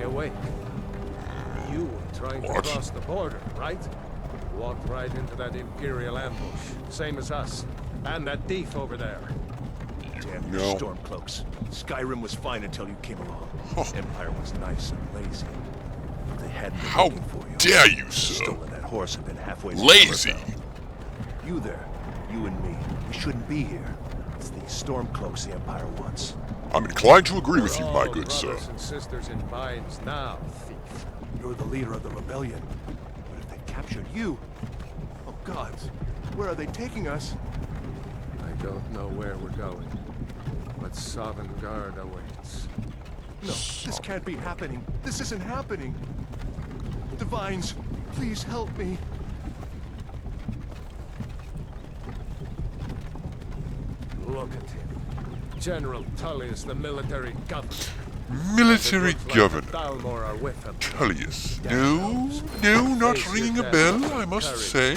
awake. You were trying to cross the border, right? Walked right into that Imperial ambush, same as us. And that thief over there. Damn you Stormcloaks. Skyrim was fine until you came along. Empire was nice and lazy. If they hadn't been looking for you, dare you, sir? Stolen that horse and been halfway Lazy. You there, you and me, we shouldn't be here. It's these Stormcloaks the Empire wants. I'm inclined to agree with you, my good sir. Brothers and sisters in binds now, thief. You're the leader of the rebellion. But if they captured you... Oh gods, where are they taking us? I don't know where we're going, but Sovngarde awaits. No, this can't be happening. This isn't happening. Divines, please help me. Look at him. General Tullius, the military governor. Military governor. Dalmor are with him. Tullius. No, not ringing a bell, I must say.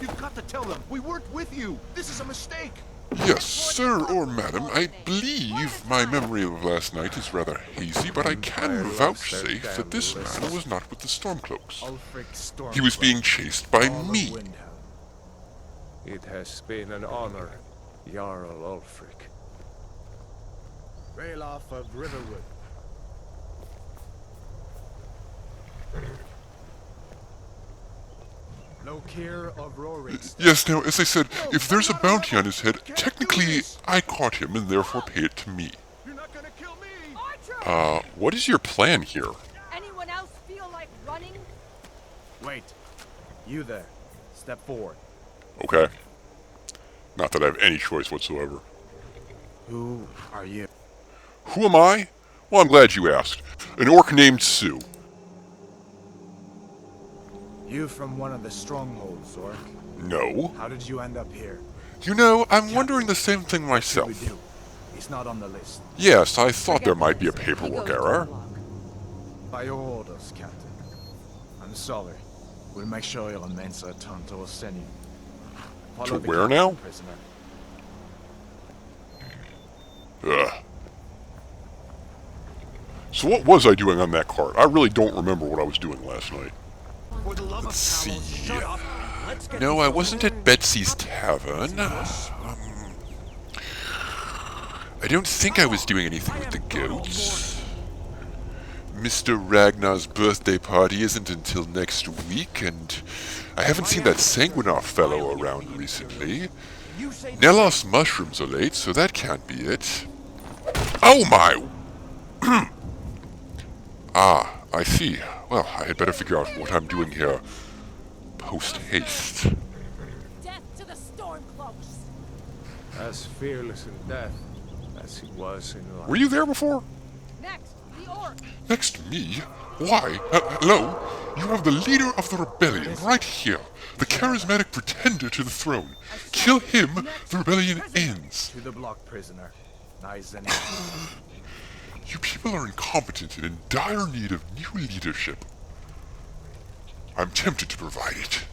You've got to tell them, we weren't with you. This is a mistake. Yes, sir or madam, I believe my memory of last night is rather hazy, but I can vouchsafe that this man was not with the Stormcloaks. He was being chased by me. It has been an honor, Jarl Ulfric. Ralof of Riverwood. Lokir of Rorikstead. Yes, now, as I said, if there's a bounty on his head, technically, I caught him and therefore pay it to me. You're not gonna kill me! What is your plan here? Anyone else feel like running? Wait. You there. Step forward. Okay. Not that I have any choice whatsoever. Who are you? Who am I? Well, I'm glad you asked. An orc named Sue. You from one of the strongholds, Orc. No. How did you end up here? You know, I'm wondering the same thing myself. We do. He's not on the list. Yes, I thought there might be a paperwork error. By your orders, Captain. I'm sorry. We'll make sure you'll immense a ton to Orsini. To where now? Prisoner. Ugh. So what was I doing on that cart? I really don't remember what I was doing last night. Let's see. No, I wasn't at Betsy's Tavern. I don't think I was doing anything with the goats. Mr. Ragnar's birthday party isn't until next week, and I haven't seen that Sanguinar fellow around recently. Nelos mushrooms are late, so that can't be it. Oh my! Ah, I see. Well, I had better figure out what I'm doing here post-haste. Death to the Stormcloaks! As fearless in death as he was in life. Were you there before? Next, the orc! Next to me? Why? Hello? You have the leader of the rebellion right here. The charismatic pretender to the throne. Kill him, the rebellion ends. To the block, prisoner. Nice and easy. You people are incompetent and in dire need of new leadership. I'm tempted to provide it.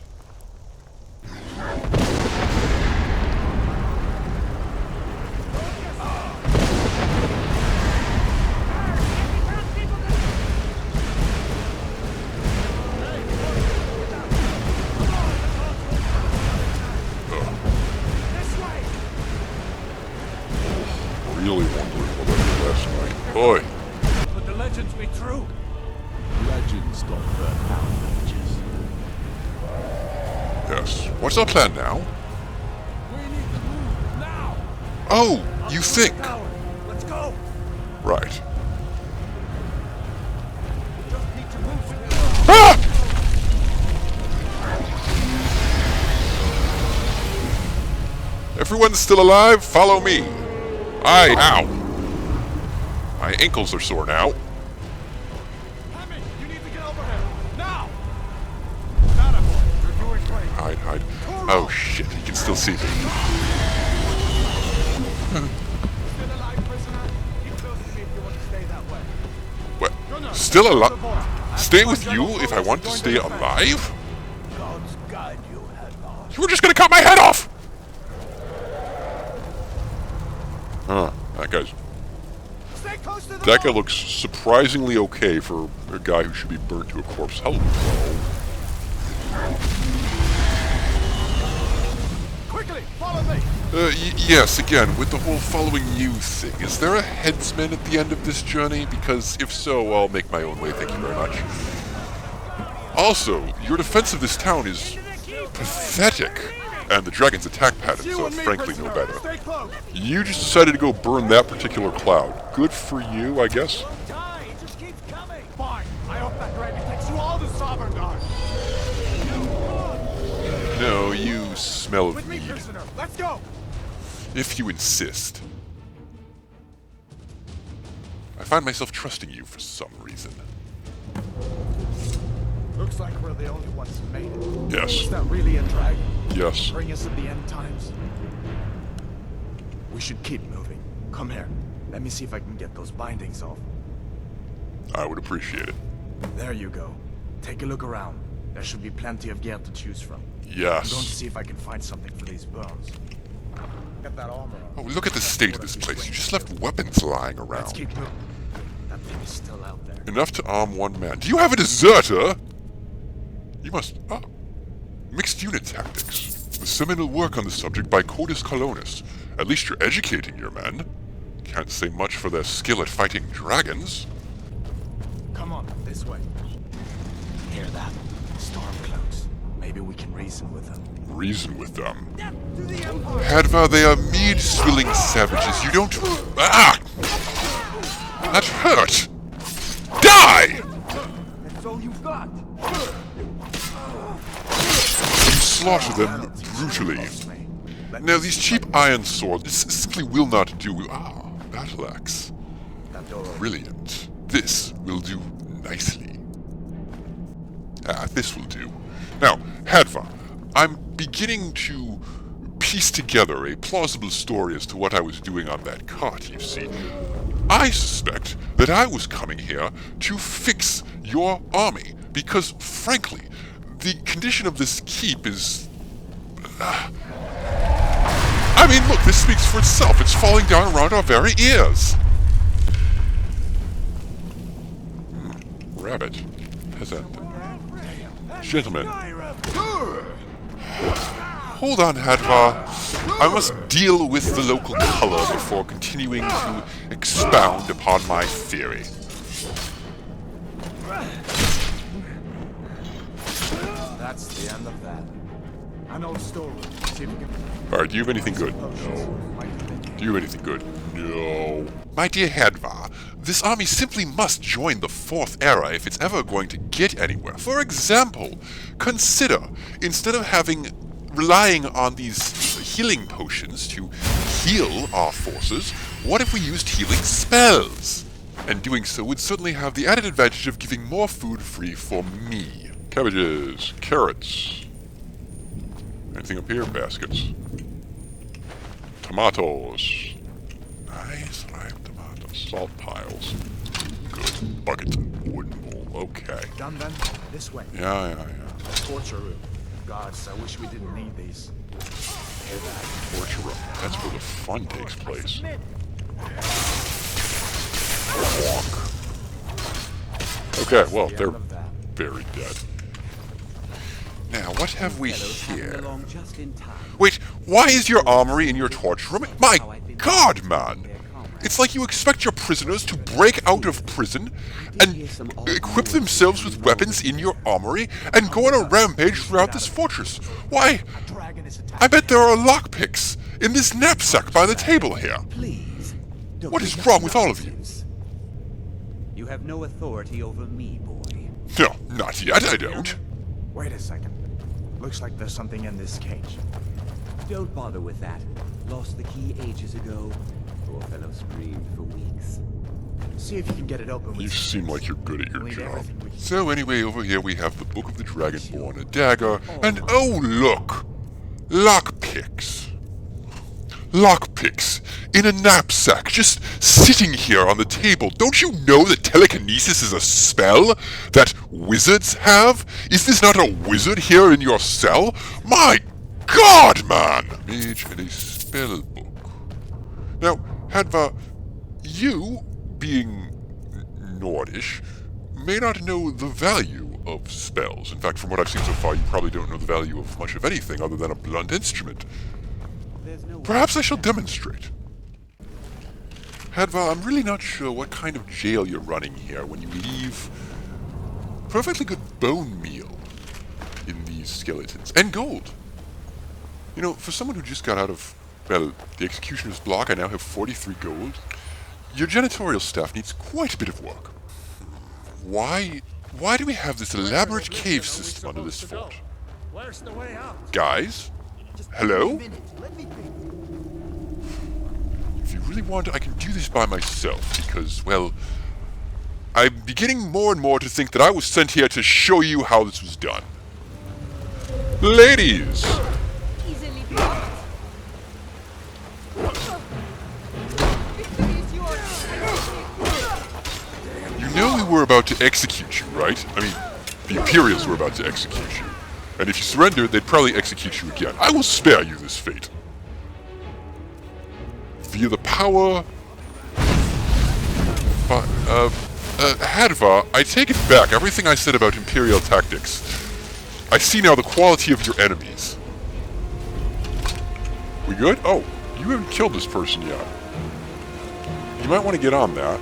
Really wondering what I did last night. Boy. Could the legends be true? Legends don't burn out villages. Yes. What's our plan now? We need to move now. Oh, you think? Let's go. Right. Just need to move. Ah! Everyone's still alive? Follow me. Ow. My ankles are sore now. Hammy, you need to get over here. Now. Got him. You're doing great. Hide. Oh shit, he can still see me. Still alive, prisoner? Keep close to me if you want to stay that way. What? Still alive? Stay with you if I want to stay alive? God's guide you, Hadvar. You were just gonna cut my head off! Huh, that guy's... Stay calm. That guy looks surprisingly okay for a guy who should be burnt to a corpse. Hello. Quickly, follow me! Yes, again, with the whole following you thing, is there a headsman at the end of this journey? Because if so, I'll make my own way, thank you very much. Also, your defense of this town is pathetic, and the dragon's attack patterns are frankly no better. You just decided to go burn that particular cloud. Good for you, I guess. Fine, I hope that dragon takes you all to Sovngarde. No, you smell of With me, mead. prisoner. Let's go. If you insist. I find myself trusting you for some reason. Looks like we're the only ones who made it. Yes. Is that really a dragon? Yes. Bring us to the end times. We should keep moving. Come here. Let me see if I can get those bindings off. I would appreciate it. There you go. Take a look around. There should be plenty of gear to choose from. I'm going to Yes. see if I can find something for these bones. Get that armor on. Oh, look at the state of this place. You just left weapons lying Let's around. keep moving. That thing is still out there. Enough to arm one man. Do you have a deserter? You must... Oh. Mixed unit tactics. The seminal work on the subject by Cordus Colonus. At least you're educating your men. Can't say much for their skill at fighting dragons. Come on, this way. Hear that? Stormcloaks. Maybe we can reason with them. Reason with them. Hadvar, they are mead-swilling savages. You don't... Ah! That hurt! Die! That's all you've got. You slaughter them brutally. Now, these cheap iron swords simply will not do. Ah, battle axe. That door opens. Brilliant. This will do nicely. Ah, this will do. Now, Hadvar, I'm beginning to piece together a plausible story as to what I was doing on that cart, you see. I suspect that I was coming here to fix your army, because, frankly, the condition of this keep is... I mean, look, this speaks for itself. It's falling down around our very ears. Rabbit. Peasant. Gentlemen. Hold on, Hadvar. I must deal with the local color before continuing to expound upon my theory. That's the end of that. An old storeroom. See if we can... Alright, do you have anything good? No. Do you have anything good? No. My dear Hadvar, this army simply must join the Fourth Era if it's ever going to get anywhere. For example, consider, instead of relying on these healing potions to heal our forces, what if we used healing spells? And doing so would certainly have the added advantage of giving more food free for me. Cabbages, carrots. Anything up here? Baskets. Tomatoes. Nice ripe tomatoes. Salt piles. Good. Bucket. Wooden bowl. Okay. Done then? This way. Yeah. Torture room. Gods, I wish we didn't need these. Torture room. That's where the fun takes place. Walk. Okay, well, they're very dead. Now, what have we here? Wait, why is your armory in your torture room? My God, man! It's like you expect your prisoners to break out of prison and equip themselves with weapons in your armory and go on a rampage throughout this fortress. Why, I bet there are lockpicks in this knapsack by the table here. What is wrong with all of you? You have no authority over me, boy. No, not yet, I don't. Wait a second. Looks like there's something in this cage. Don't bother with that. Lost the key ages ago. Poor fellow screamed for weeks. See if you can get it open with You some seem things. like you're good at your We'll need job. everything we can. So anyway, over here we have the Book of the Dragonborn, a dagger, and oh look! Lockpicks. Lockpicks in a knapsack, just sitting here on the table. Don't you know that telekinesis is a spell that wizards have? Is this not a wizard here in your cell? My God, man! Mage and a spell book. Now, Hadvar, you being Nordish, may not know the value of spells. In fact, from what I've seen so far, you probably don't know the value of much of anything other than a blunt instrument. Perhaps I shall demonstrate. Hadvar, I'm really not sure what kind of jail you're running here when you leave perfectly good bone meal in these skeletons. And gold! You know, for someone who just got out of, well, the executioner's block, I now have 43 gold. Your janitorial staff needs quite a bit of work. Why do we have this elaborate cave system under this fort? Where's the way out? Guys? Hello? If you really want, I can do this by myself, because, well, I'm beginning more and more to think that I was sent here to show you how this was done. Ladies! Easily blocked. Victory is yours. You know we were about to execute you, right? I mean, the Imperials were about to execute you. And if you surrender, they'd probably execute you again. I will spare you this fate. Via the power... Hadvar, I take it back. Everything I said about Imperial tactics. I see now the quality of your enemies. We good? Oh, you haven't killed this person yet. You might want to get on that.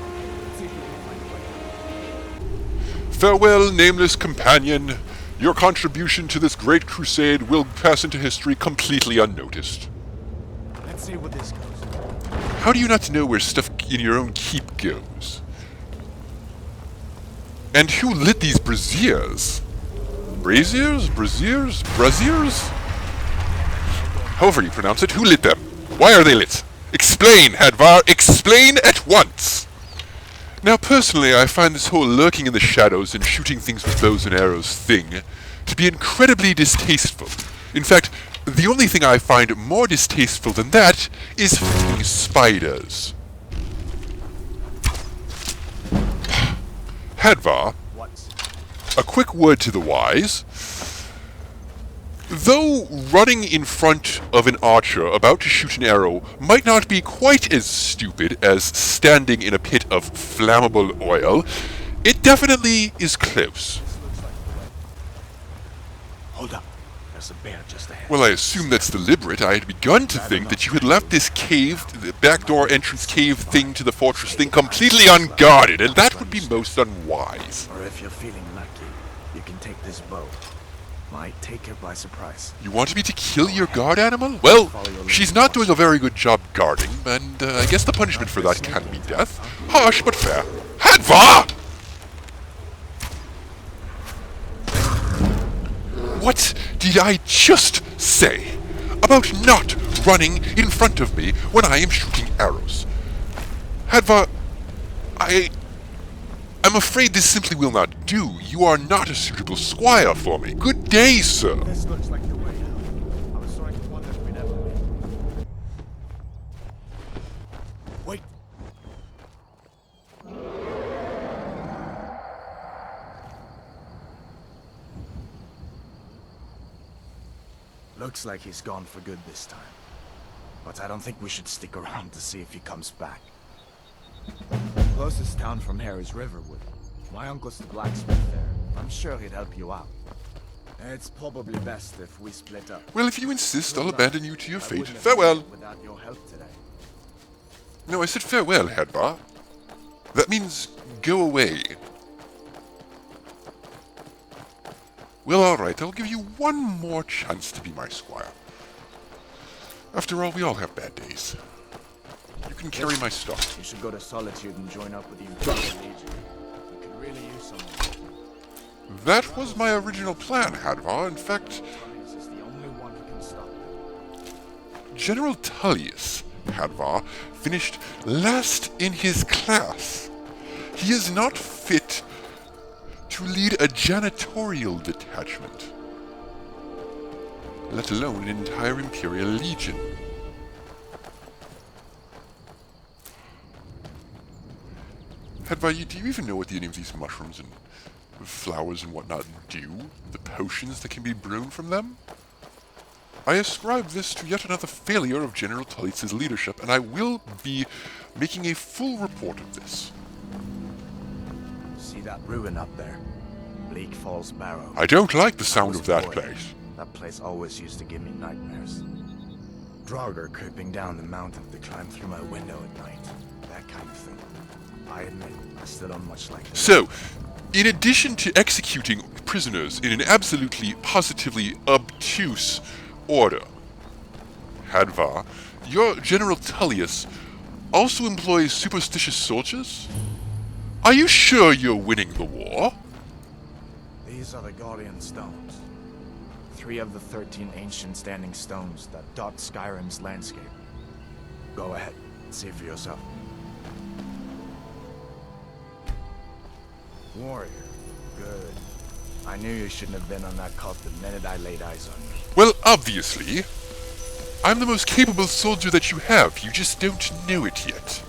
Farewell, nameless companion. Your contribution to this great crusade will pass into history completely unnoticed. Let's see what this goes. How do you not know where stuff in your own keep goes? And who lit these braziers? Braziers? Braziers? Braziers? However you pronounce it, who lit them? Why are they lit? Explain, Hadvar! Explain at once! Now, personally, I find this whole lurking in the shadows and shooting things with bows and arrows thing to be incredibly distasteful. In fact, the only thing I find more distasteful than that is f***ing spiders. Hadvar, a quick word to the wise. Though running in front of an archer about to shoot an arrow might not be quite as stupid as standing in a pit of flammable oil, it definitely is close. Hold up. There's a bear just ahead. Well, I assume that's deliberate. I had begun to think that you had left this cave, the backdoor entrance cave thing to the fortress thing completely unguarded, and that would be most unwise. Or if you're feeling lucky, you can take this bow. Might take her by surprise. You wanted me to kill your guard animal? Well, she's not doing a very good job guarding, and I guess the punishment for that can be death. Harsh, but fair. Hadvar! What did I just say about not running in front of me when I am shooting arrows? Hadvar, I'm afraid this simply will not do. You are not a suitable squire for me. Good day, sir. This looks like the way out. I was starting to wonder if we'd ever make. Wait. Looks like he's gone for good this time. But I don't think we should stick around to see if he comes back. Closest town from here is Riverwood. My uncle's the blacksmith there. I'm sure he'd help you out. It's probably best if we split up. Well, if you insist, I'll abandon you to your I fate. wouldn't have Farewell. made it without your help today. No, I said farewell, Hadvar. That means go away. Well, alright, I'll give you one more chance to be my squire. After all, we all have bad days. You can carry my stuff. You should go to Solitude and join up with the Imperial Legion. We could really use someone. That was my original plan, Hadvar. In fact, Tullius is the only one who can stop them. General Tullius, Hadvar, finished last in his class. He is not fit to lead a janitorial detachment, let alone an entire Imperial Legion. Hadvar, do you even know what any of these mushrooms and flowers and whatnot do? The potions that can be brewed from them? I ascribe this to yet another failure of General Tullius' leadership, and I will be making a full report of this. that ruin up there? Bleak Falls Barrow. I don't like the sound I was of that bored. place. That place always used to give me nightmares. Draugr creeping down the mountain to climb through my window at night. That kind of thing. I admit, I still don't much like that. So, in addition to executing prisoners in an absolutely, positively obtuse order, Hadvar, your General Tullius also employs superstitious soldiers? Are you sure you're winning the war? These are the Guardian Stones. 3 of the 13 ancient standing stones that dot Skyrim's landscape. Go ahead, see for yourself. Warrior. Good. I knew you shouldn't have been on that cult the minute I laid eyes on you. Well, obviously. I'm the most capable soldier that you have. You just don't know it yet.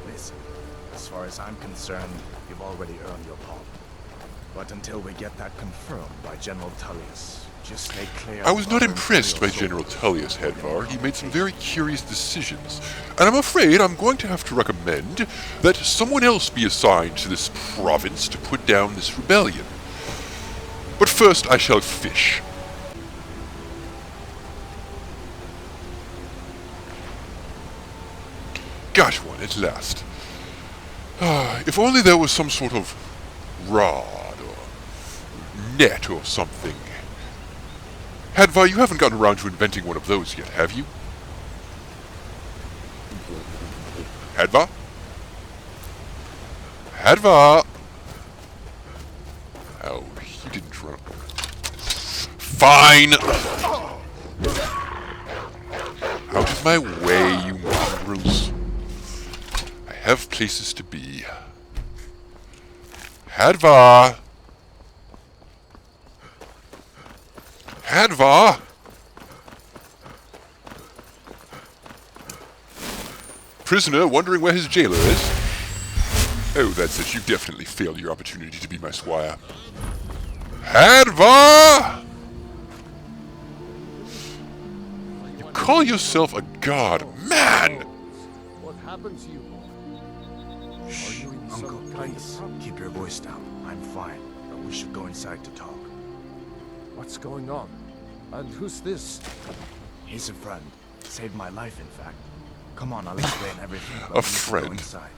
Listen, as far as I'm concerned, you've already earned your pardon. But until we get that confirmed by General Tullius, just stay clear. I was not of impressed by Imperial General Tullius, Hadvar. He made some very curious decisions, and I'm afraid I'm going to have to recommend that someone else be assigned to this province to put down this rebellion. But first I shall fish. Got one at last. If only there was some sort of rod or net or something. Hadvar, you haven't gotten around to inventing one of those yet, have you? Hadvar? Hadvar! Oh, you didn't run. Fine! Out of my way, you mongrels. I have places to be. Hadvar! Hadvar! Prisoner wondering where his jailer is? Oh, that's it. You definitely failed your opportunity to be my squire. Hadvar! You call yourself a god, man! What happened to you? Shh, Are you in Uncle, some kind of please, trouble? keep your voice down. I'm fine, but we should go inside to talk. What's going on? And who's this? He's a friend. Saved my life, in fact. Come on, I'll explain everything. but A we need to go friend? inside.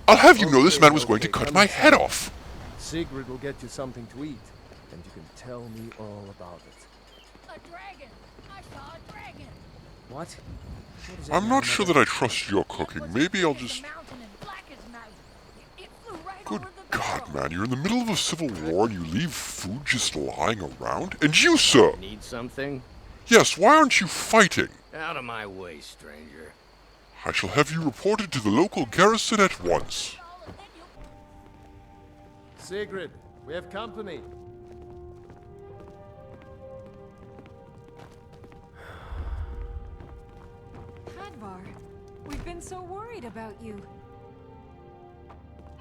I'll have you know this Okay, man was going to okay, cut come my inside. head off. Sigrid will get you something to eat, and you can tell me all about it. A dragon! I saw a dragon! What? I'm not sure that I trust your cooking. Maybe I'll just... Good God, man, you're in the middle of a civil war and you leave food just lying around? And you, sir! Need something? Yes, why aren't you fighting? Out of my way, stranger. I shall have you reported to the local garrison at once. Sigrid, we have company. Hadvar, we've been so worried about you.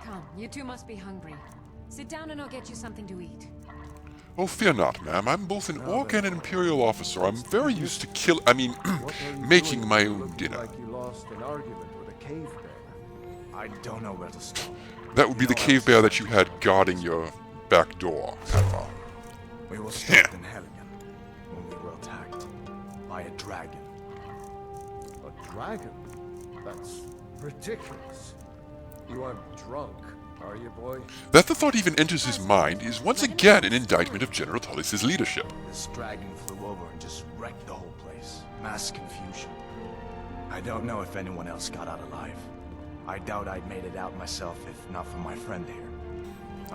Come, you two must be hungry. Sit down and I'll get you something to eat. Oh, fear not, ma'am. I'm both an orc and an imperial officer. I'm very used to What are you making doing? my You own look dinner. Like you lost an argument with a cave bear. I don't know where to start. That would be the cave bear that you had guarding your back door, Hadvar. We will start in Helgen, when we were attacked by a dragon. A dragon? That's ridiculous. You aren't drunk, are you, boy? That the thought even enters his mind is once again an indictment of General Tullius' leadership. This dragon flew over and just wrecked the whole place. Mass confusion. I don't know if anyone else got out alive. I doubt I'd made it out myself if not for my friend here.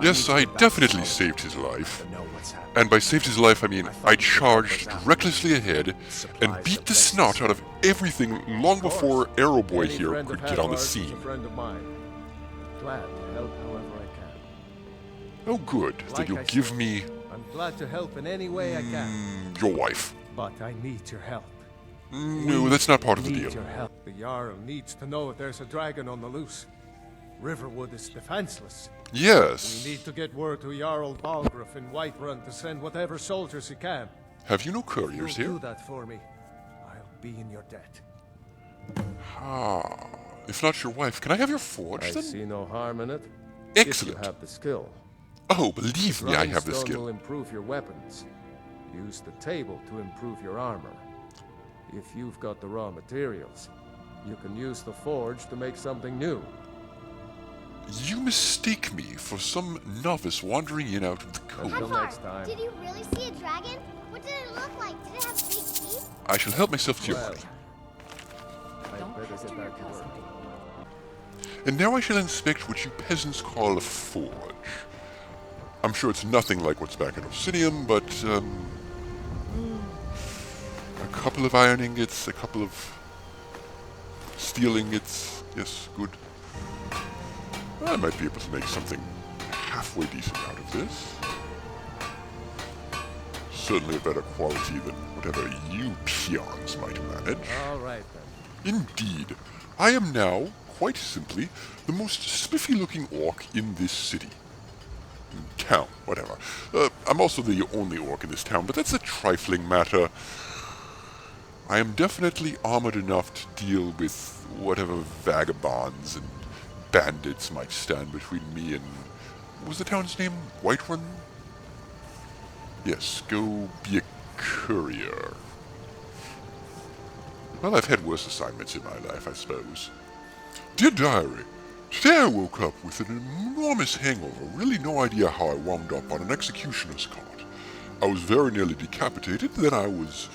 Yes, need to I get back to definitely Solomon saved his life. to know what's happening. And by saved his life, I mean I charged recklessly ahead and beat the snot out of everything long before Arrow Boy Any here friend could of get on the Hadvar's is scene. a friend of mine. Glad to help however I can. Oh, good. Then Like you'll I give said, me I'm glad to help in any way I can. your wife. But I need your help. No, that's not part of the Need deal. your help. The Jarl needs to know if there's a dragon on the loose. Riverwood is defenseless. Yes. We need to get word to Jarl Balgruuf in Whiterun to send whatever soldiers he can. Have you no couriers You'll here? do that for me. I'll be in your debt. Ah. If not your wife, can I have your forge I then? see no harm in it. Excellent. If you have the skill. Oh, believe me, I have the Grindstone skill. will improve your weapons. Use the table to improve your armor. If you've got the raw materials, you can use the forge to make something new. You mistake me for some novice wandering in out of the Until cold. next time. Did you really see a dragon? What did it look like? Did it have big teeth? I shall help myself to your Well, money. I'd Don't better pester get your back to cousin. work. And now I shall inspect what you peasants call a forge. I'm sure it's nothing like what's back at Obsidian, but, a couple of iron ingots, a couple of steel ingots. Yes, good. I might be able to make something halfway decent out of this. Certainly a better quality than whatever you peons might manage. All right, then. Indeed. I am now, quite simply, the most spiffy-looking orc in this city. Town, whatever. I'm also the only orc in this town, but that's a trifling matter. I am definitely armored enough to deal with whatever vagabonds and bandits might stand between me and... What was the town's name? Whiterun? Yes, go be a courier. Well, I've had worse assignments in my life, I suppose. Dear Diary, today I woke up with an enormous hangover, really no idea how I wound up on an executioner's cart. I was very nearly decapitated, then I was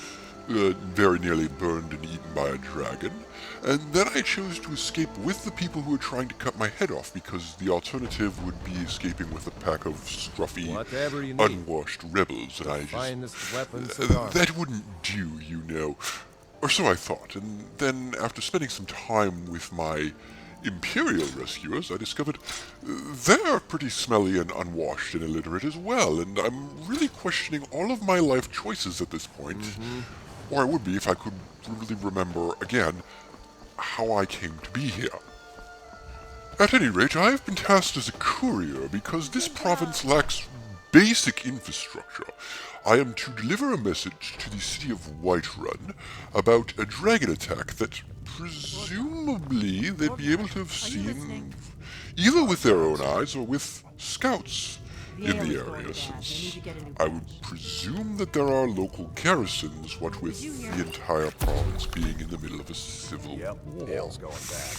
very nearly burned and eaten by a dragon, and then I chose to escape with the people who were trying to cut my head off, because the alternative would be escaping with a pack of scruffy, Whatever you need. unwashed rebels, and I just... Finest weapons and armor. that wouldn't do, you know. Or so I thought, and then after spending some time with my Imperial rescuers, I discovered they're pretty smelly and unwashed and illiterate as well, and I'm really questioning all of my life choices at this point. Or I would be if I could really remember, again, how I came to be here. At any rate, I have been tasked as a courier because this province lacks basic infrastructure. I am to deliver a message to the city of Whiterun about a dragon attack that presumably they'd be able to have seen either with their own eyes or with scouts in the area, since I would presume that there are local garrisons, what with the entire province being in the middle of a civil war. Dale's going bad.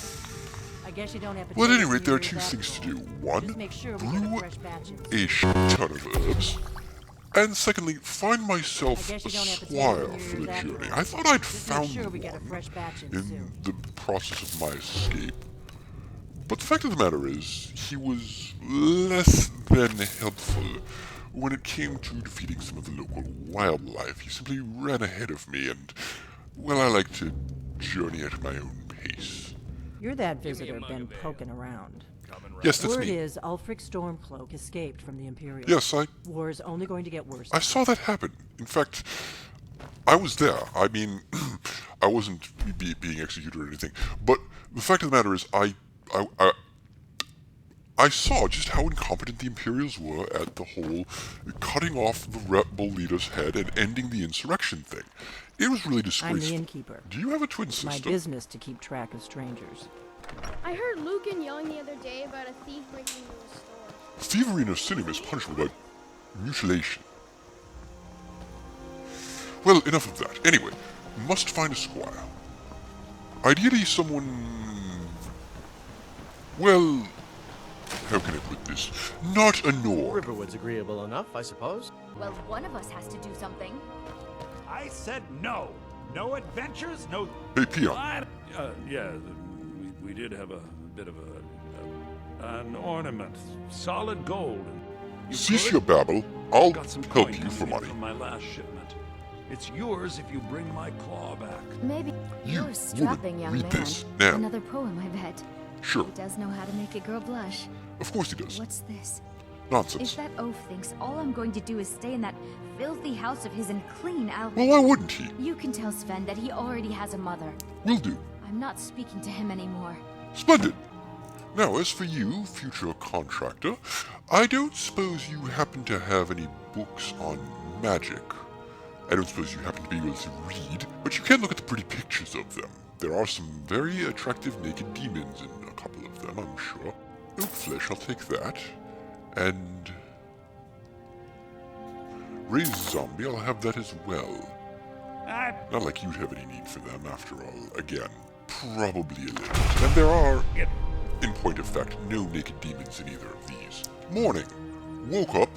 I guess you don't have Well, at any potatoes rate, there are near two that things to cold. do. One, Just make sure we get brew fresh batches. a ton of herbs. And secondly, find myself I guess a you don't have squire potatoes for near the that journey. cold. I thought I'd Just make found sure we get a one fresh batch in in soon. the process of my escape. But the fact of the matter is, he was less than helpful when it came to defeating some of the local wildlife. He simply ran ahead of me, and, well, I like to journey at my own pace. You're that visitor been poking around. Yes, that's Word me. is Ulfric Stormcloak escaped from the Imperial. Yes, War's only going to get worse. I saw that happen. In fact, I was there. I mean, I wasn't being executed or anything. But the fact of the matter is, I saw just how incompetent the Imperials were at the whole cutting off the rebel leader's head and ending the insurrection thing. It was really I'm disgraceful. the innkeeper. Do you have a twin It's my sister? business to keep track of strangers. I heard Lucan yelling the other day about a thief breaking into a store. Thievery in a cinema is punishable by mutilation. Well, enough of that. Anyway, must find a squire. Ideally someone... Well, how can I put this? Not a Nord. Riverwood's agreeable enough, I suppose. Well, one of us has to do something. I said no. No adventures, no... Hey, peon. Yeah, we did have a bit of an ornament. Solid gold. You Cease could? your babble. I'll Got some help coin you coming for in money. From my last shipment. It's yours if you bring my claw back. Maybe You, you're a strapping woman, young read man. this, now. Another poem, I bet. Sure, He does know how to make a girl blush. of course he does. What's this? Nonsense. If that oaf thinks all I'm going to do is stay in that filthy house of his and clean, I'll... Well, why wouldn't he? You can tell Sven that he already has a mother. Will do. I'm not speaking to him anymore. Splendid. Now, as for you, future contractor, I don't suppose you happen to have any books on magic. I don't suppose you happen to be able to read, but you can look at the pretty pictures of them. There are some very attractive naked demons in a couple of them, I'm sure. Oak flesh, I'll take that. And raised zombie, I'll have that as well. Not like you'd have any need for them, after all. Again, probably a little. And there are, in point of fact, no naked demons in either of these. Morning. Woke up.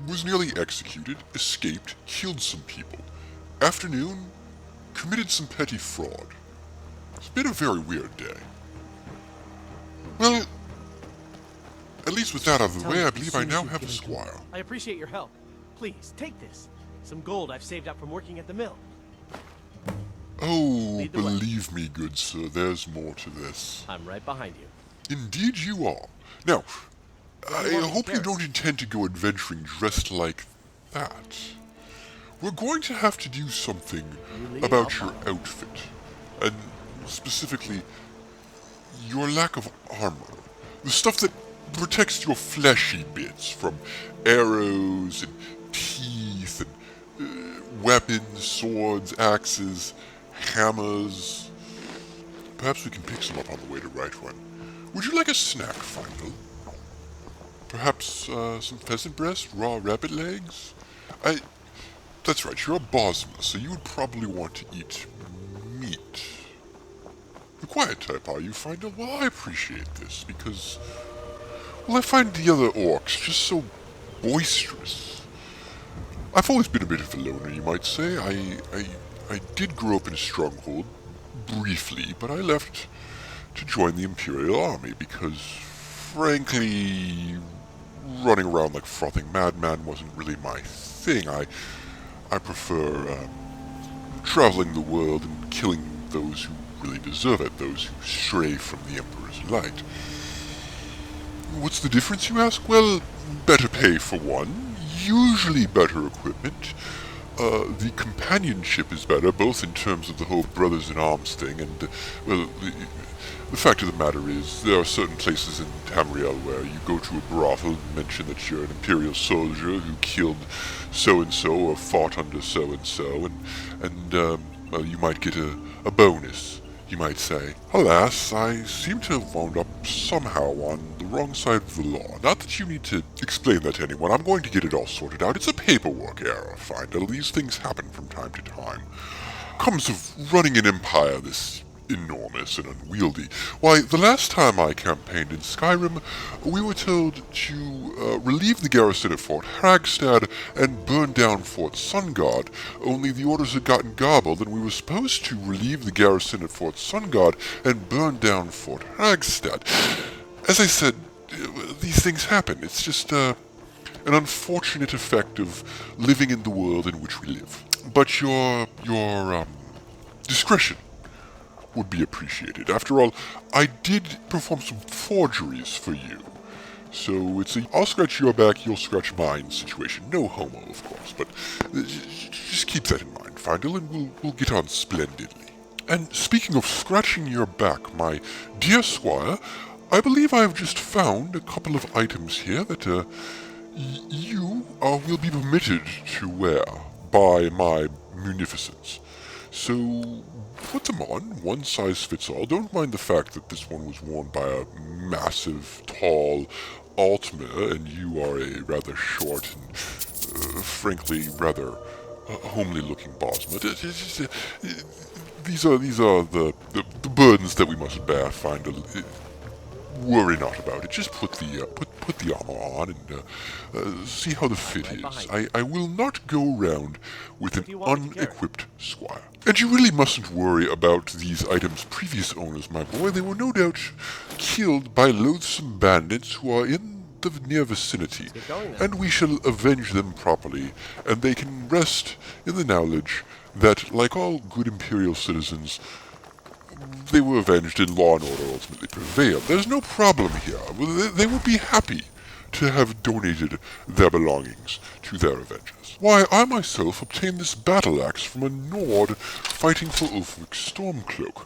Was nearly executed. Escaped. Killed some people. Afternoon. Committed some petty fraud. It's been a very weird day. Well, at least with that out of the way, I believe I now have a squire. I appreciate your help. Please, take this. Some gold I've saved up from working at the mill. Oh, believe me, good sir, there's more to this. I'm right behind you. Indeed you are. Now, I hope you don't intend to go adventuring dressed like that. We're going to have to do something about your outfit, and specifically, your lack of armor. The stuff that protects your fleshy bits from arrows and teeth and weapons, swords, axes, hammers. Perhaps we can pick some up on the way to Right One. Would you like a snack, Final? Perhaps some pheasant breast, raw rabbit legs? That's right, you're a Bosma, so you would probably want to eat meat. The quiet type, are you, Final? Well, I appreciate this, because, well, I find the other orcs just so boisterous. I've always been a bit of a loner, you might say. I did grow up in a stronghold, briefly, but I left to join the Imperial Army because, frankly, running around like a frothing madman wasn't really my thing. I prefer traveling the world and killing those who really deserve it, those who stray from the Emperor's light. What's the difference, you ask? Well, better pay for one, usually better equipment. The companionship is better, both in terms of the whole brothers-in-arms thing, and, well, the fact of the matter is, there are certain places in Tamriel where you go to a brothel and mention that you're an Imperial soldier who killed so-and-so or fought under so-and-so, and well, you might get a bonus, you might say. Alas, I seem to have wound up somehow on the wrong side of the law. Not that you need to explain that to anyone. I'm going to get it all sorted out. It's a paperwork error, Findle. These things happen from time to time. Comes of running an empire this enormous and unwieldy. Why, the last time I campaigned in Skyrim, we were told to relieve the garrison at Fort Hagstad and burn down Fort Sungard, only the orders had gotten garbled, and we were supposed to relieve the garrison at Fort Sungard and burn down Fort Hagstad. As I said, these things happen. It's just an unfortunate effect of living in the world in which we live. But your discretion would be appreciated. After all, I did perform some forgeries for you. So it's a I'll scratch your back, you'll scratch mine situation. No homo, of course, but just keep that in mind, Findle, and we'll get on splendidly. And speaking of scratching your back, my dear squire, I believe I have just found a couple of items here that you will be permitted to wear by my munificence. So put them on, one size fits all. Don't mind the fact that this one was worn by a massive, tall Altmer, and you are a rather short and, frankly, rather homely-looking Bosma. These are the burdens that we must bear. Worry not about it. Just put the armor on and see how the fit is. I will not go around with an unequipped squire. And you really mustn't worry about these items' previous owners, my boy. They were no doubt killed by loathsome bandits who are in the near vicinity, and we shall avenge them properly, and they can rest in the knowledge that, like all good Imperial citizens, they were avenged and law and order ultimately prevailed. There's no problem here. They would be happy to have donated their belongings to their avengers. Why, I myself obtained this battle axe from a Nord fighting for Ulfric's Stormcloak.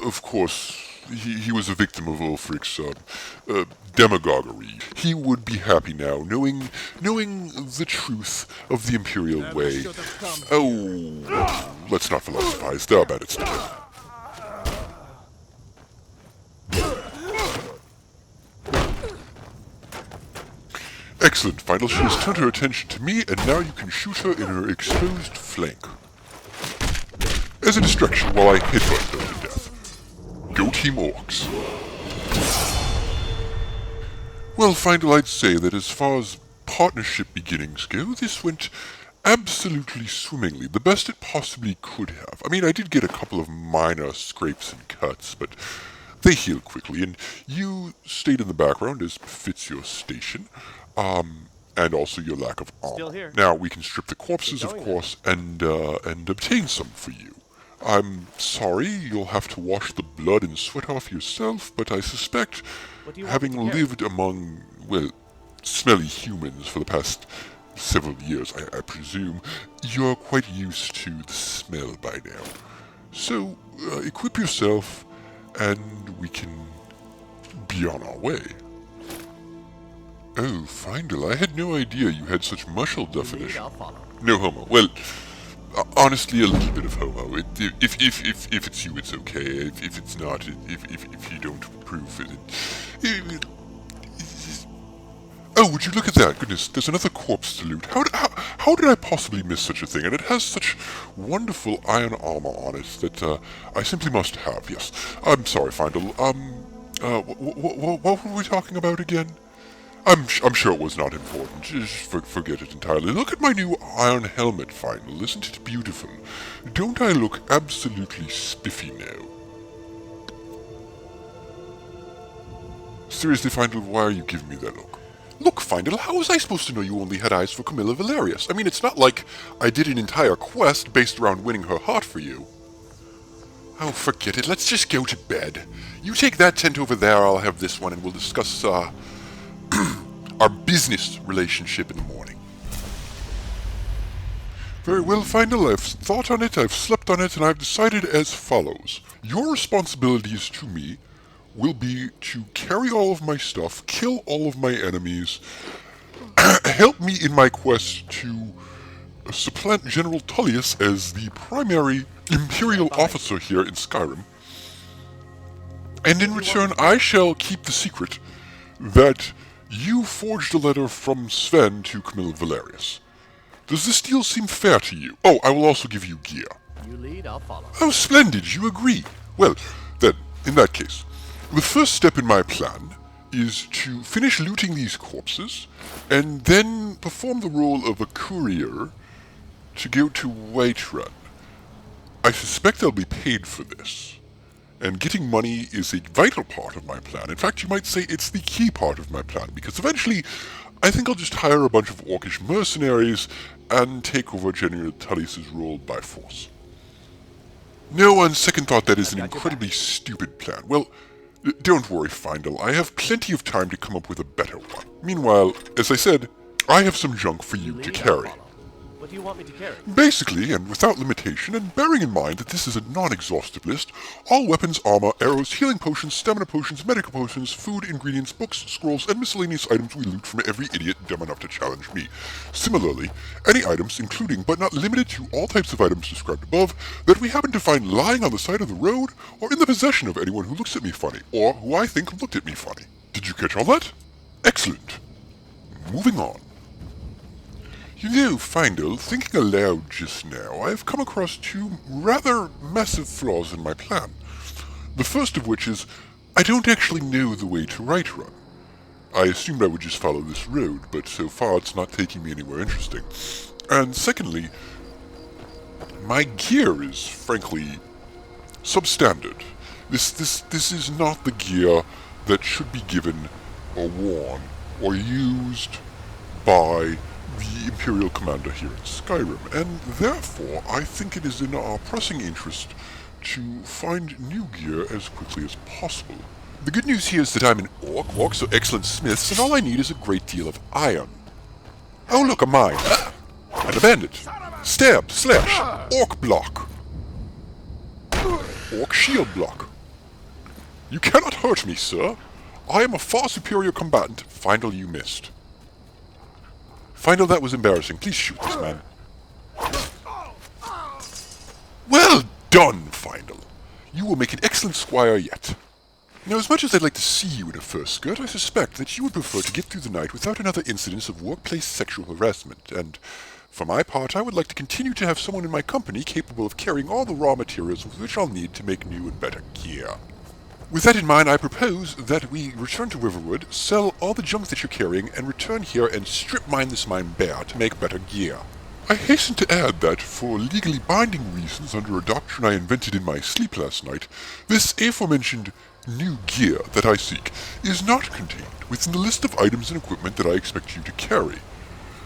Of course, he was a victim of Ulfric's demagoguery. He would be happy now, knowing the truth of the Imperial way. Oh, let's not philosophize. There, bandits dead. Excellent, Final. She has turned her attention to me, and now you can shoot her in her exposed flank. As a distraction while I headbutt her to death. Go Team Orcs. Well, Final, I'd say that as far as partnership beginnings go, this went absolutely swimmingly. The best it possibly could have. I mean, I did get a couple of minor scrapes and cuts, but they healed quickly, and you stayed in the background as befits your station. And also your lack of armor. Still here. Now, we can strip the corpses, of course, and obtain some for you. I'm sorry, you'll have to wash the blood and sweat off yourself, but I suspect, having lived among, well, smelly humans for the past several years, I presume, you're quite used to the smell by now. So, equip yourself, and we can be on our way. Oh, Findel, I had no idea you had such muscle definition. No homo. Well, honestly, a little bit of homo. If it's you, it's okay. If it's not, if you don't approve it. Oh, would you look at that? Goodness, there's another corpse to loot. How did I possibly miss such a thing? And it has such wonderful iron armor on it that I simply must have. Yes. I'm sorry, Findel. What were we talking about again? I'm sure it was not important. Just forget it entirely. Look at my new iron helmet, Final. Isn't it beautiful? Don't I look absolutely spiffy now? Seriously, Final, why are you giving me that look? Look, Final, how was I supposed to know you only had eyes for Camilla Valerius? I mean, it's not like I did an entire quest based around winning her heart for you. Oh, forget it. Let's just go to bed. You take that tent over there, I'll have this one, and we'll discuss, our business relationship in the morning. Very well, Final. I've thought on it, I've slept on it, and I've decided as follows. Your responsibilities to me will be to carry all of my stuff, kill all of my enemies, help me in my quest to supplant General Tullius as the primary Imperial officer here in Skyrim. And in return, I shall keep the secret that you forged a letter from Sven to Camilla Valerius. Does this deal seem fair to you? Oh, I will also give you gear. You lead, I'll follow. Oh, splendid, you agree. Well, then, in that case, the first step in my plan is to finish looting these corpses, and then perform the role of a courier to go to Whiterun. I suspect I'll be paid for this. And getting money is a vital part of my plan. In fact, you might say it's the key part of my plan, because eventually, I think I'll just hire a bunch of orcish mercenaries and take over General Tullius' role by force. No, on second thought, that is an incredibly stupid plan. Well, don't worry, Findel. I have plenty of time to come up with a better one. Meanwhile, as I said, I have some junk for you to carry. What do you want me to carry? Basically, and without limitation, and bearing in mind that this is a non-exhaustive list, all weapons, armor, arrows, healing potions, stamina potions, medical potions, food, ingredients, books, scrolls, and miscellaneous items we loot from every idiot dumb enough to challenge me. Similarly, any items, including but not limited to all types of items described above, that we happen to find lying on the side of the road, or in the possession of anyone who looks at me funny, or who I think looked at me funny. Did you catch all that? Excellent. Moving on. You know, Findel, thinking aloud just now, I've come across two rather massive flaws in my plan. The first of which is, I don't actually know the way to Whiterun. I assumed I would just follow this road, but so far it's not taking me anywhere interesting. And secondly, my gear is, frankly, substandard. This is not the gear that should be given or worn or used by the Imperial Commander here in Skyrim, and therefore I think it is in our pressing interest to find new gear as quickly as possible. The good news here is that I'm an orc. Orcs are excellent smiths, and all I need is a great deal of iron. Oh look, a mine. And a bandit. Stab, slash, orc block. Orc shield block. You cannot hurt me, sir. I am a far superior combatant. Findle, you missed. Findle, that was embarrassing. Please shoot this man. Well done, Findle. You will make an excellent squire yet. Now, as much as I'd like to see you in a fur skirt, I suspect that you would prefer to get through the night without another incidence of workplace sexual harassment, and for my part, I would like to continue to have someone in my company capable of carrying all the raw materials which I'll need to make new and better gear. With that in mind, I propose that we return to Riverwood, sell all the junk that you're carrying, and return here and strip mine this mine bare to make better gear. I hasten to add that, for legally binding reasons under a doctrine I invented in my sleep last night, this aforementioned new gear that I seek is not contained within the list of items and equipment that I expect you to carry.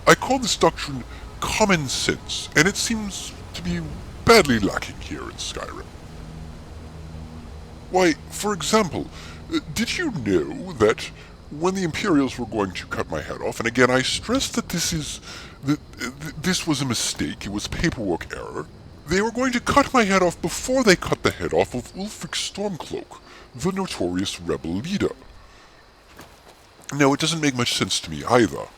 I call this doctrine common sense, and it seems to be badly lacking here in Skyrim. Why, for example, did you know that when the Imperials were going to cut my head off, and again I stress that this was a mistake, it was a paperwork error, they were going to cut my head off before they cut the head off of Ulfric Stormcloak, the notorious rebel leader. Now, it doesn't make much sense to me either.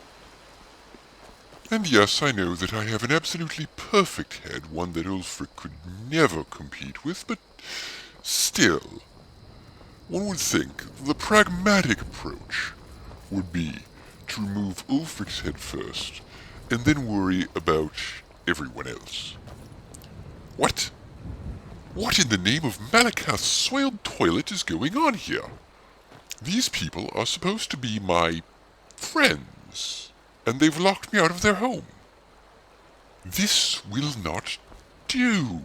And yes, I know that I have an absolutely perfect head, one that Ulfric could never compete with, but still, one would think the pragmatic approach would be to remove Ulfric's head first, and then worry about everyone else. What? What in the name of Malakath's soiled toilet is going on here? These people are supposed to be my friends, and they've locked me out of their home. This will not do.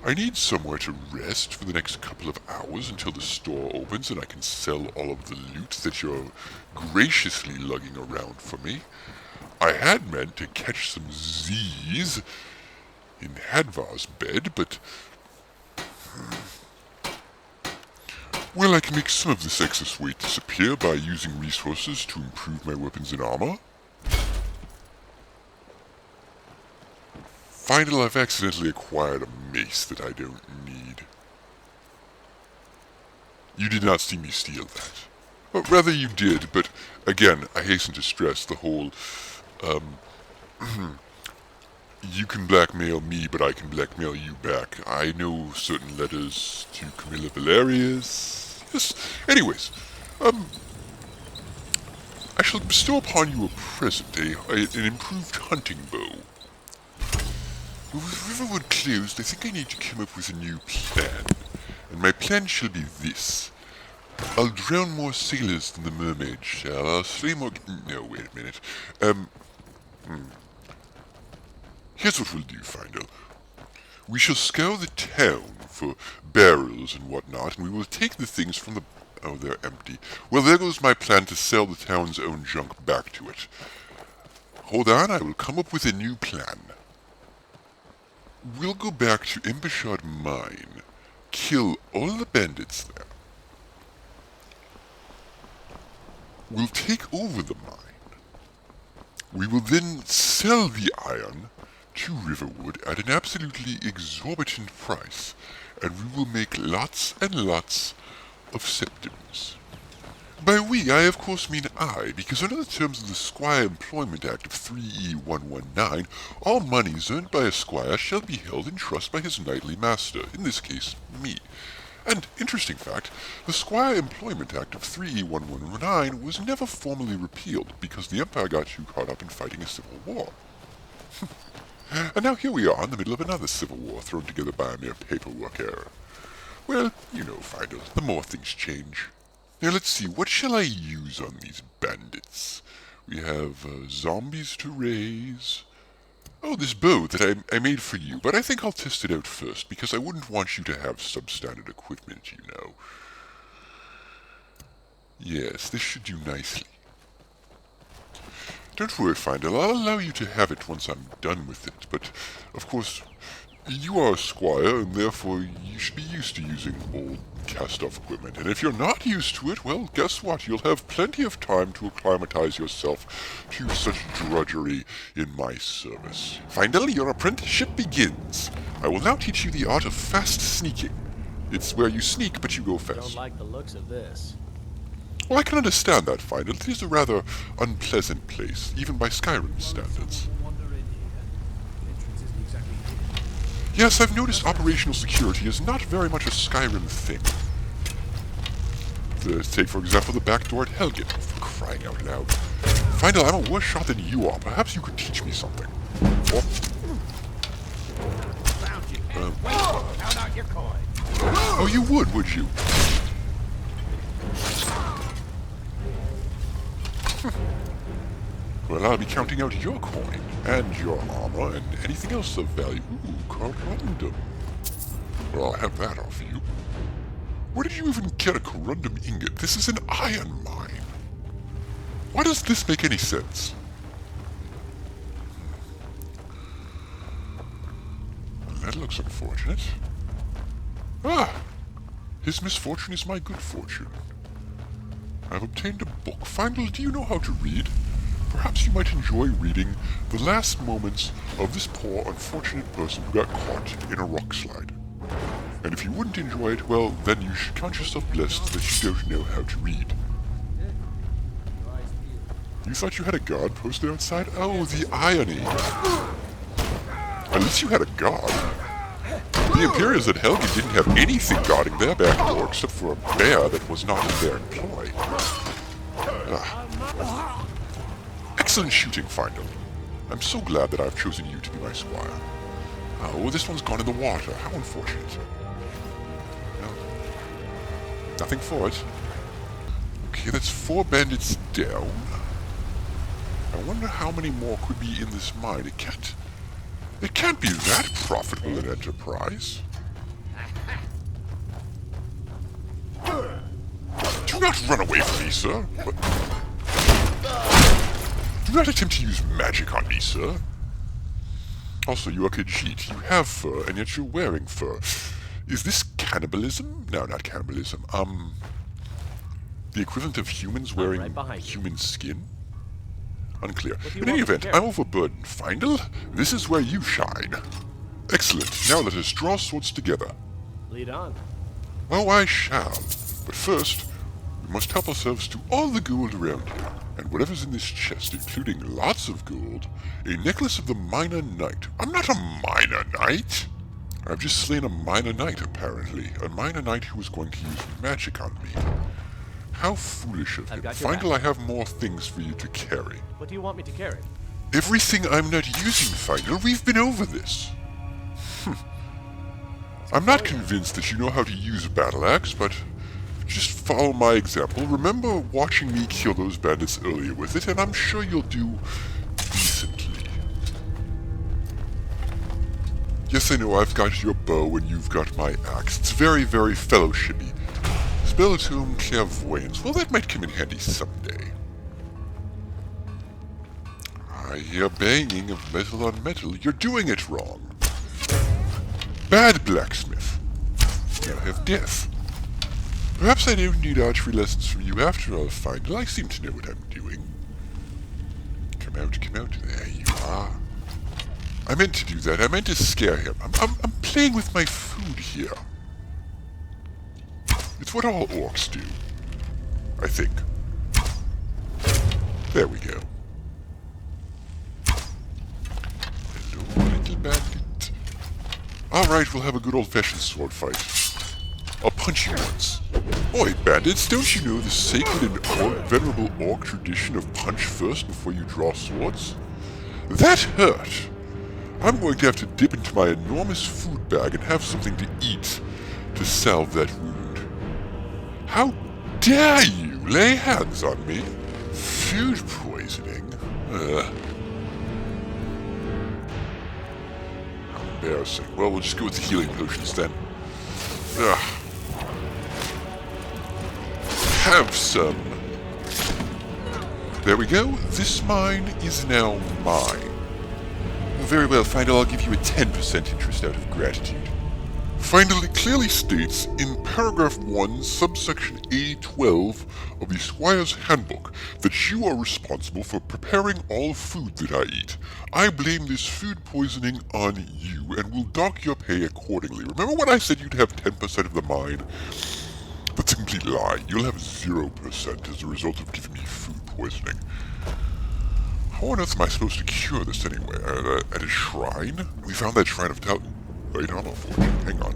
I need somewhere to rest for the next couple of hours until the store opens and I can sell all of the loot that you're graciously lugging around for me. I had meant to catch some Z's in Hadvar's bed, but well, I can make some of this excess weight disappear by using resources to improve my weapons and armor. Finally, I've accidentally acquired a mace that I don't need. You did not see me steal that. Or rather, you did, but again, I hasten to stress the whole, you can blackmail me, but I can blackmail you back. I know certain letters to Camilla Valerius. Yes, anyways, I shall bestow upon you a present, an improved hunting bow. But with Riverwood closed, I think I need to come up with a new plan. And my plan shall be this. I'll drown more sailors than the mermaid shall. I'll slay more... No, wait a minute. Here's what we'll do, Findle. We shall scour the town for barrels and whatnot, and we will take the things from the... Oh, they're empty. Well, there goes my plan to sell the town's own junk back to it. Hold on, I will come up with a new plan. We'll go back to Embershard Mine, kill all the bandits there. We'll take over the mine. We will then sell the iron to Riverwood at an absolutely exorbitant price, and we will make lots and lots of septims. By we, I of course mean I, because under the terms of the Squire Employment Act of 3E119, all monies earned by a squire shall be held in trust by his knightly master, in this case, me. And, interesting fact, the Squire Employment Act of 3E119 was never formally repealed, because the Empire got too caught up in fighting a civil war. And now here we are in the middle of another civil war thrown together by a mere paperwork error. Well, you know, Findle, the more things change. Now let's see, what shall I use on these bandits? We have zombies to raise. Oh, this bow that I made for you, but I think I'll test it out first, because I wouldn't want you to have substandard equipment, you know. Yes, this should do nicely. Don't worry, Findle, I'll allow you to have it once I'm done with it, but, of course, you are a squire, and therefore you should be used to using old cast-off equipment, and if you're not used to it, well, guess what? You'll have plenty of time to acclimatize yourself to such drudgery in my service. Finally, your apprenticeship begins. I will now teach you the art of fast sneaking. It's where you sneak, but you go fast. Don't like the looks of this. Well, I can understand that, Final. It is a rather unpleasant place, even by Skyrim standards. Yes, I've noticed operational security is not very much a Skyrim thing. Take, for example, the back door at Helgen, for crying out loud. Final, I'm a worse shot than you are. Perhaps you could teach me something. Or... Count out your coin. Oh, you would you? Well, I'll be counting out your coin, and your armor, and anything else of value. Ooh, corundum. Well, I'll have that off you. Where did you even get a corundum ingot? This is an iron mine. Why does this make any sense? Well, that looks unfortunate. Ah! His misfortune is my good fortune. I've obtained a book. Final, do you know how to read? Perhaps you might enjoy reading the last moments of this poor, unfortunate person who got caught in a rock slide. And if you wouldn't enjoy it, well, then you should count yourself blessed that you don't know how to read. You thought you had a guard posted outside? Oh, the irony. At least you had a guard. The Imperials at Helgen didn't have anything guarding their back door except for a bear that was not in their employ. Excellent shooting, Final. I'm so glad that I've chosen you to be my squire. Oh, this one's gone in the water. How unfortunate. Well, nothing for it. Okay, that's 4 bandits down. I wonder how many more could be in this mine. It can't be that profitable an enterprise. Do not run away from me, sir. But do not attempt to use magic on me, sir. Also, you are Khajiit. You have fur, and yet you're wearing fur. Is this cannibalism? No, not cannibalism. The equivalent of humans wearing human skin? Unclear. In any event, I'm overburdened. Final, this is where you shine. Excellent. Now let us draw swords together. Lead on. Oh, I shall. But first, we must help ourselves to all the gold around here. And whatever's in this chest, including lots of gold, a necklace of the Minor Knight. I'm not a Minor Knight! I've just slain a Minor Knight, apparently. A Minor Knight who was going to use magic on me. How foolish of him. Final, I have more things for you to carry. What do you want me to carry? Everything I'm not using, Final. We've been over this. I'm not convinced that you know how to use a battle axe, but just follow my example. Remember watching me kill those bandits earlier with it, and I'm sure you'll do decently. Yes, I know, I've got your bow and you've got my axe. It's very, very fellowshipy. Spell-Tome, Clairvoyance. Well, that might come in handy someday. I hear banging of metal on metal. You're doing it wrong. Bad blacksmith. Now have death. Perhaps I don't need archery lessons from you after all, Final. I seem to know what I'm doing. Come out, come out. There you are. I meant to do that. I meant to scare him. I'm playing with my food here. It's what all orcs do. I think. There we go. Hello, little bandit. Alright, we'll have a good old-fashioned sword fight. I'll punch you once. Oi, bandits, don't you know the sacred and venerable orc tradition of punch first before you draw swords? That hurt! I'm going to have to dip into my enormous food bag and have something to eat to salve that wound. How dare you lay hands on me? Food poisoning? How embarrassing. Well, we'll just go with the healing potions then. Have some. There we go. This mine is now mine. Very well, Final. I'll give you a 10% interest out of gratitude. Finally, it clearly states in paragraph 1, subsection A12 of the Squire's Handbook that you are responsible for preparing all food that I eat. I blame this food poisoning on you and will dock your pay accordingly. Remember when I said you'd have 10% of the mine? That's a complete lie. You'll have 0% as a result of giving me food poisoning. How on earth am I supposed to cure this anyway? At a shrine? We found that shrine of Tal... Right, armor forge. Hang on.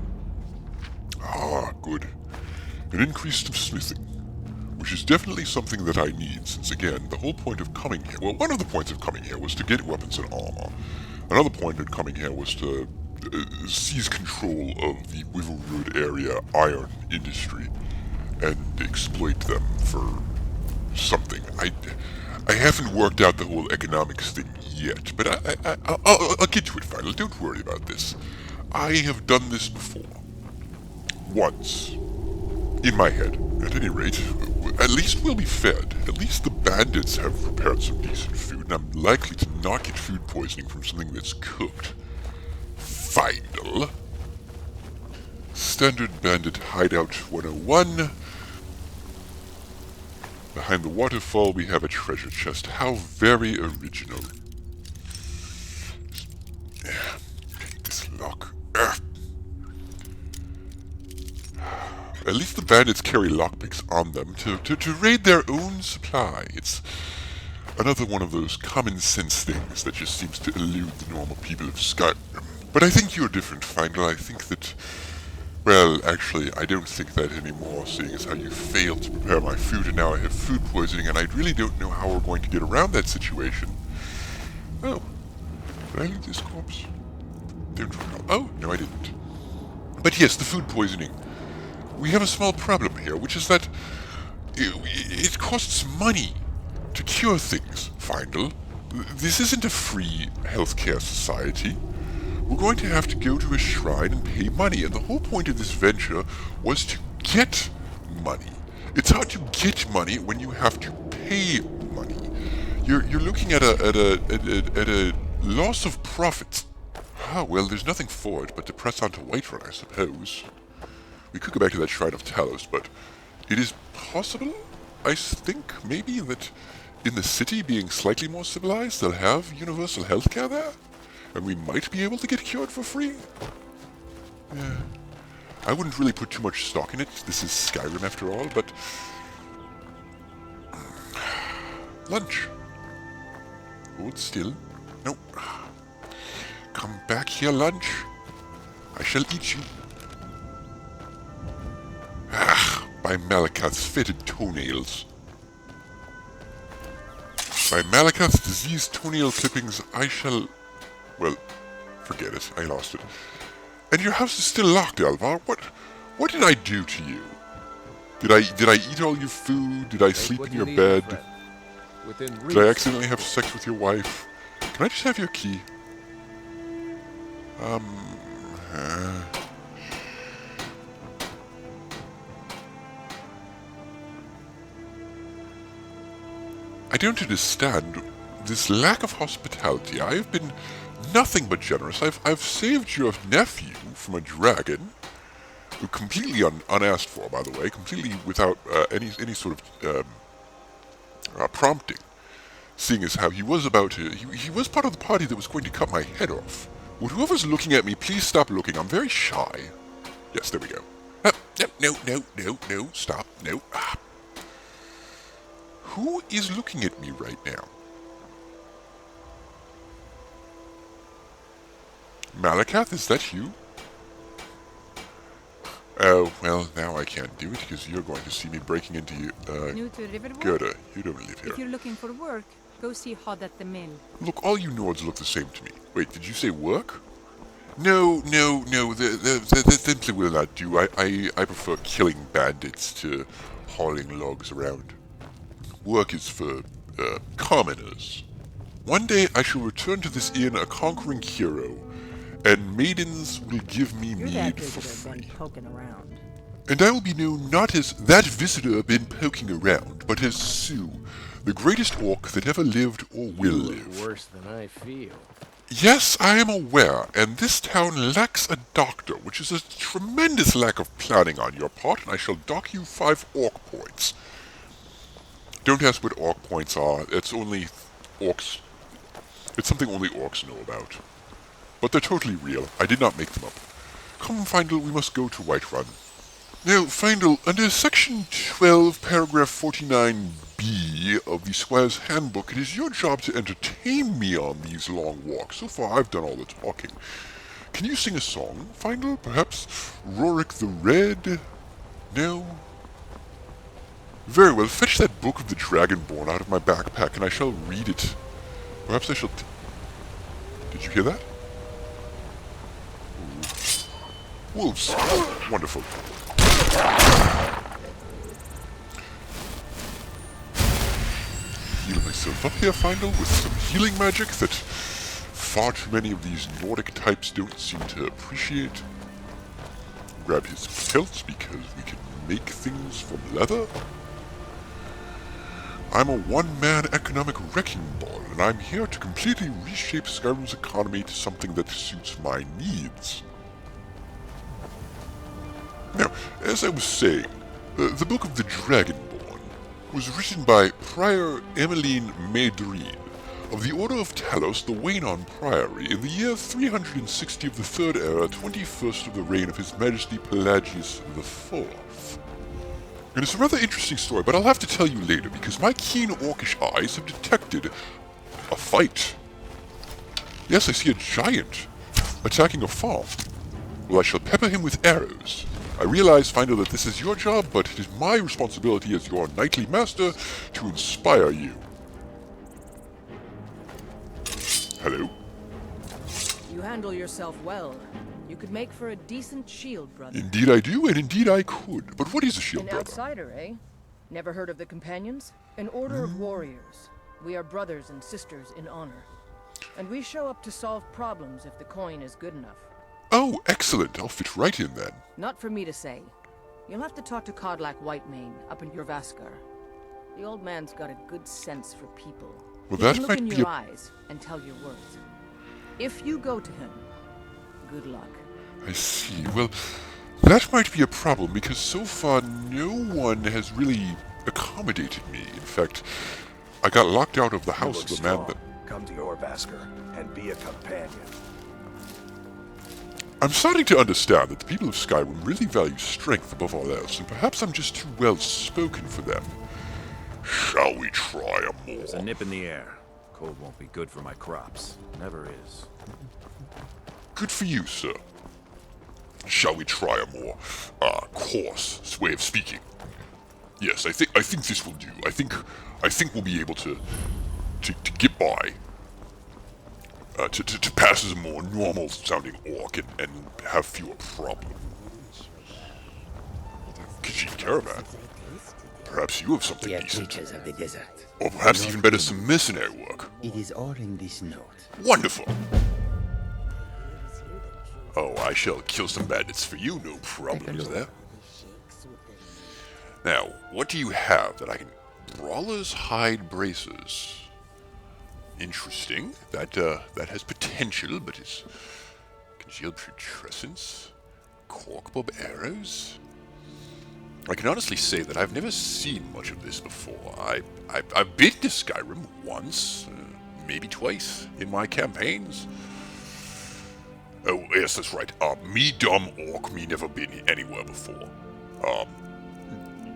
Ah, good. An increase of smithing, which is definitely something that I need, since again, the whole point of coming here... Well, one of the points of coming here was to get weapons and armor. Another point of coming here was to seize control of the Wivelwood area iron industry and exploit them for something. I haven't worked out the whole economics thing yet, but I'll get to it finally. Don't worry about this. I have done this before. Once. In my head. At any rate, at least we'll be fed. At least the bandits have prepared some decent food, and I'm likely to not get food poisoning from something that's cooked. Final. Standard Bandit Hideout 101. Behind the waterfall we have a treasure chest. How very original. Take this lock. At least the bandits carry lockpicks on them to raid their own supply. It's another one of those common sense things that just seems to elude the normal people of Skyrim. But I think you're different, Findle. I think that... Well, actually, I don't think that anymore, seeing as how you failed to prepare my food and now I have food poisoning, and I really don't know how we're going to get around that situation. Oh. Did I loot this corpse? Don't recall. Oh, no I didn't. But yes, the food poisoning. We have a small problem here, which is that it costs money to cure things, Findle. This isn't a free healthcare society. We're going to have to go to a shrine and pay money, and the whole point of this venture was to get money. It's hard to get money when you have to pay money. You're looking at a loss of profits. Ah, well, there's nothing for it but to press on to Whiterun, I suppose. We could go back to that Shrine of Talos, but it is possible, I think, maybe, that in the city, being slightly more civilized, they'll have universal healthcare there? And we might be able to get cured for free? Yeah. I wouldn't really put too much stock in it. This is Skyrim after all, but... Lunch. Hold still. No. Come back here, lunch. I shall eat you. Ah, by Malakath's fetid toenails. By Malakath's diseased toenail clippings, I shall... Well, forget it. I lost it. And your house is still locked, Alvar. What did I do to you? Did I eat all your food? Did I sleep in your bed? Did I accidentally have sex with your wife? Can I just have your key? I don't understand this lack of hospitality. I have been nothing but generous. I've saved your nephew from a dragon, completely unasked for, by the way, completely without any sort of prompting. Seeing as how he was about to, he was part of the party that was going to cut my head off. Would whoever's looking at me please stop looking? I'm very shy. Yes, there we go. No, stop, no. Ah. Who is looking at me right now? Malakath, is that you? Oh, well, now I can't do it because you're going to see me breaking into you. New to Riverwood? Gerda, you don't live here. If you're looking for work, go see Hod at the mill. Look, all you Nords look the same to me. Wait, did you say work? No, that simply will not do. I prefer killing bandits to hauling logs around. Work is for, commoners. One day I shall return to this inn a conquering hero, and maidens will give me mead for free. Poking around. And I will be known not as that visitor been poking around, but as Sue, the greatest orc that ever lived or will live. Worse than I feel. Yes, I am aware, and this town lacks a doctor, which is a tremendous lack of planning on your part, and I shall dock you 5 orc points. Don't ask what orc points are. It's only orcs. It's something only orcs know about. But they're totally real. I did not make them up. Come, Findle, we must go to Whiterun. Now, Findle, under section 12, paragraph 49b of the Squire's Handbook, it is your job to entertain me on these long walks. So far, I've done all the talking. Can you sing a song, Findle? Perhaps Rorik the Red? No? Very well, fetch that book of the Dragonborn out of my backpack, and I shall read it. Perhaps I shall... Did you hear that? Ooh. Wolves. Wonderful. Heal myself up here, Findle, with some healing magic that far too many of these Nordic types don't seem to appreciate. Grab his pelts because we can make things from leather. I'm a one-man economic wrecking ball, and I'm here to completely reshape Skyrim's economy to something that suits my needs. Now, as I was saying, the Book of the Dragonborn was written by Prior Emmeline Maydreen of the Order of Talos, the Waynon Priory, in the year 360 of the Third Era, 21st of the reign of His Majesty Pelagius IV. And it's a rather interesting story, but I'll have to tell you later, because my keen orcish eyes have detected a fight. Yes, I see a giant attacking a farm. Well, I shall pepper him with arrows. I realize, Finder, that this is your job, but it is my responsibility as your knightly master to inspire you. Hello? You handle yourself well. You could make for a decent shield, brother. Indeed I do, and indeed I could. But what is a shield, An brother? outsider, eh? Never heard of the Companions? An order of warriors. We are brothers and sisters in honor. And we show up to solve problems if the coin is good enough. Oh, excellent. I'll fit right in then. Not for me to say. You'll have to talk to Kodlak Whitemane up in Jorvaskar. The old man's got a good sense for people. Well, He that can look might in be your a... eyes and tell your worth. If you go to him, good luck. I see. Well, that might be a problem, because so far no one has really accommodated me. In fact, I got locked out of the house of the man that... Come to Jorvaskar and be a companion. I'm starting to understand that the people of Skyrim really value strength above all else, and perhaps I'm just too well-spoken for them. Shall we try a more? There's a nip in the air. Cold won't be good for my crops. Never is. Good for you, sir. Shall we try a more, coarse way of speaking? Yes, I think this will do. I think we'll be able to get by. To pass as a more normal-sounding orc and have fewer problems. Khajiit Caravan, perhaps you have something decent. Of the desert. Or perhaps even better, some mercenary work. It is all in this note. Wonderful! Oh, I shall kill some bandits for you, no problems there. Now, what do you have that I can... Brawler's hide braces. Interesting. That has potential, but it's... Congealed putrescence? Corkbob arrows? I can honestly say that I've never seen much of this before. I've been to Skyrim once, maybe twice, in my campaigns. Oh, yes, that's right. Me dumb orc, me never been anywhere before.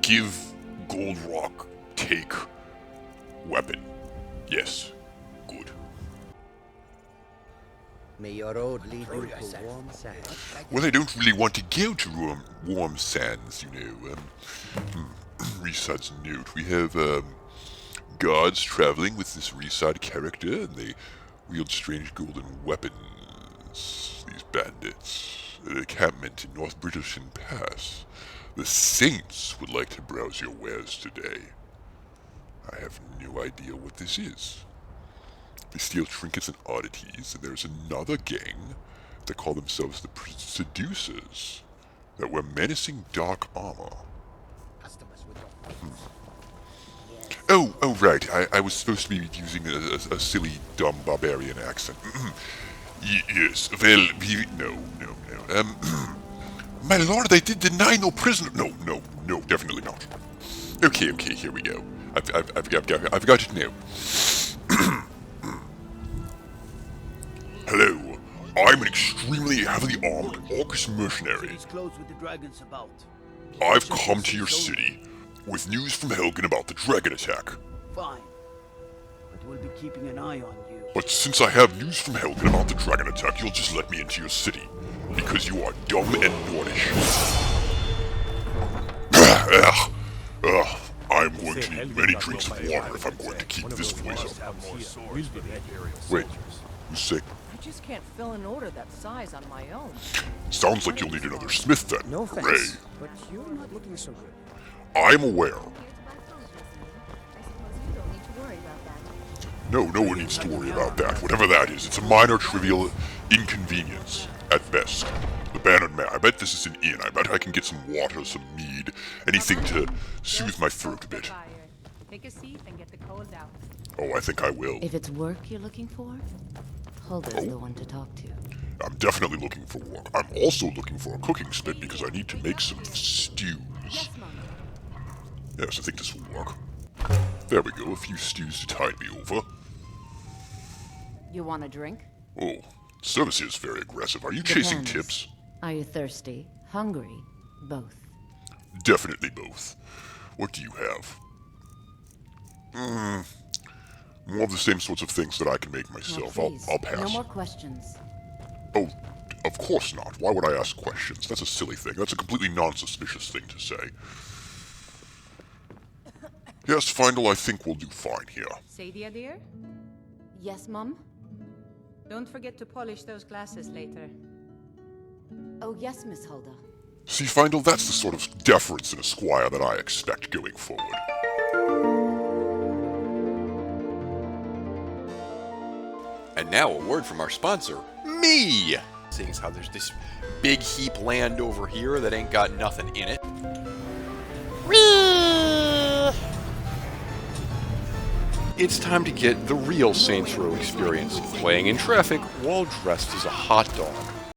Give gold rock, take weapon. Yes. Good. May your road lead you to warm sands. Well, I don't really want to go to warm sands, you know. Resod's note. We have, guards traveling with this Resod character, and they wield strange golden weapons. These bandits. An encampment in North Britisham Pass. The Saints would like to browse your wares today. I have no idea what this is. They steal trinkets and oddities, and there's another gang that call themselves the Seducers that wear menacing dark armor. Oh, right. I was supposed to be using a silly, dumb barbarian accent. Yes, well, no. My lord, I did deny no prisoner. No, definitely not. Okay, here we go. I've got it now. Hello, I'm an extremely heavily armed orcish mercenary. I've come to your city with news from Helgen about the dragon attack. Fine, but we'll be keeping an eye on you. But since I have news from Helgen about the dragon attack, you'll just let me into your city, because you are dumb and Nordish. I'm going to need many drinks of water if I'm going to keep this voice up. Wait, who's sick? I just can't fill an order that size on my own. Sounds like you'll need another smith then. No Hooray. offense, but you're not looking so good. I'm aware. No one needs to worry about that. Whatever that is, it's a minor, trivial inconvenience, at best. The Bannered Man. I bet this is an inn. I bet I can get some water, some mead, anything to soothe my throat a bit. Take a seat and get the cold out. Oh, I think I will. If it's work you're looking for, Hulda's the one to talk to. I'm definitely looking for work. I'm also looking for a cooking spit because I need to make some stews. Yes, I think this will work. There we go, a few stews to tide me over. You want a drink? Oh, service here is very aggressive. Are you chasing tips? Are you thirsty? Hungry? Both. Definitely both. What do you have? More of the same sorts of things that I can make myself. I'll pass. No more questions. Oh, of course not. Why would I ask questions? That's a silly thing. That's a completely non-suspicious thing to say. Yes, Findle, I think we'll do fine here. Sadia, dear? Yes, Mum? Don't forget to polish those glasses later. Oh, yes, Miss Hulda. See, Findle, that's the sort of deference in a squire that I expect going forward. And now a word from our sponsor, me! Seeing as how there's this big heap land over here that ain't got nothing in it. It's time to get the real Saints Row experience, playing in traffic while dressed as a hot dog.